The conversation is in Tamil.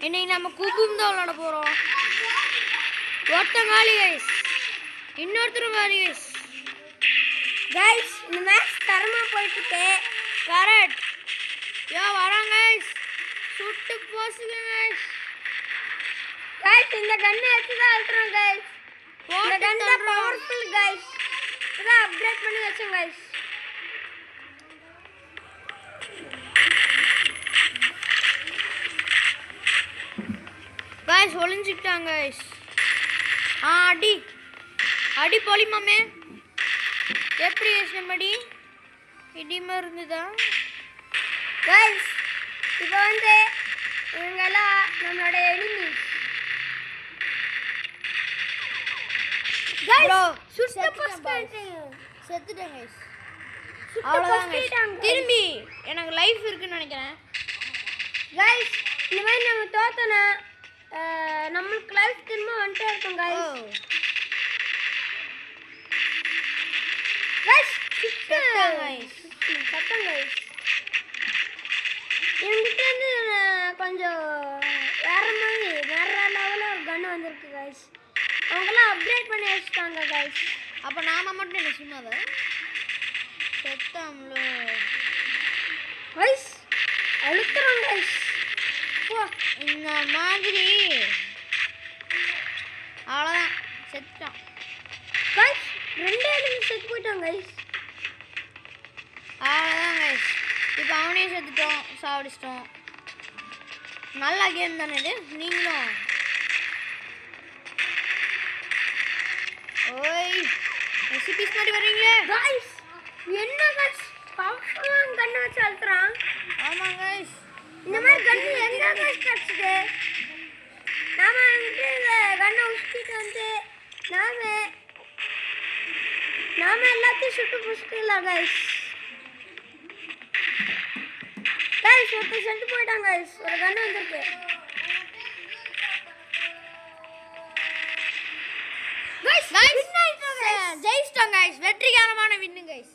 இன்னைக்கு நம்ம குபும் தான் விளையாட போறோம். ஒருத்தன் காலி கைஸ், இன்னொருத்தரும் காலி கைஸ். கைஸ் இந்த மேட்ச் தரமா போயிட்டு இருக்கு. கரெக்ட். யோ வராங்க கைஸ், சுட்டு போசுங்க கைஸ். கைஸ் இந்த கன்னை எடுத்து தான் அல்ட்றோம் கைஸ். இந்த கன் தான் பவர்ஃபுல் கைஸ். இத அப்கிரேட் பண்ணி வச்சோம் கைஸ். Guys ஒளிஞ்சிட்டாங்க guys. அடி அடி போலி மாமே. எப்படி கைஸ் நம்மடி இடிமா இருந்ததா கைஸ்? இப்போ வந்து இவங்கெல்லாம் நம்மளோட எனிமீஸ். ப்ரோ சுட்டு போஸ்ட் செத்துட்டேன் கைஸ். சுட்டு அவ்வளவுதான் கைஸ். போஸ்ட் திரும்பி எனக்கு லைஃப் இருக்குன்னு நினைக்கிறேன் கைஸ். இந்த மாதிரி நம்ம தோத்தனா நம்மளுக்கு லைஃப் திரும்ப வந்துட்டே இருக்கும் கைஸ். கைஸ் செத்தாங்க கைஸ். சத்தம் கைஸ். என்கிட்ட வந்து கொஞ்சம் வேற மாதிரி வேற லெவலில் ஒரு கன் வந்திருக்கு கைஸ். அவங்களாம் அப்டேட் பண்ணி வச்சுட்டாங்க கைஸ். அப்போ நாம மட்டும் என்ன சும்மாவா செத்தாம்லோ கைஸ்? அழுத்துறோம் கைஸ். இந்த மாதிரி அவ்வளோதான் செத்துட்டான் கைஸ். ரெண்டே நிமிஷம் செத்து போயிட்டான் கைஸ். அவ்வளோதான் கைஸ். இப்போ அவனையும் செத்துட்டோம், சாவடிச்சிட்டோம். நல்ல கேம் தானே இது. நீங்களும் ஓய் ரெசிபிஸ் மாதிரி வர்றீங்களே கைஸ். என்ன கைஸ் பவர்ஃபுல்லான கன் வச்சு அழுத்துறான். ஆமாம் கைஸ். இந்த மாதிரி கன்று எங்க கைஸ் கிடச்சிது? நாம வந்துட்டு இந்த கண்ணை உஷ்டிட்டு வந்து நாம எல்லாத்தையும் சுட்டு புஷ்டிடலாம் கைஸ். கைஸ் ஒருத்தர் செத்து போயிட்டாங்க கைஸ். ஒரு கண்ணு வந்திருக்கு. ஜெயிச்சிட்டோம் கைஸ். வெற்றிகரமான வின்னு கைஸ்.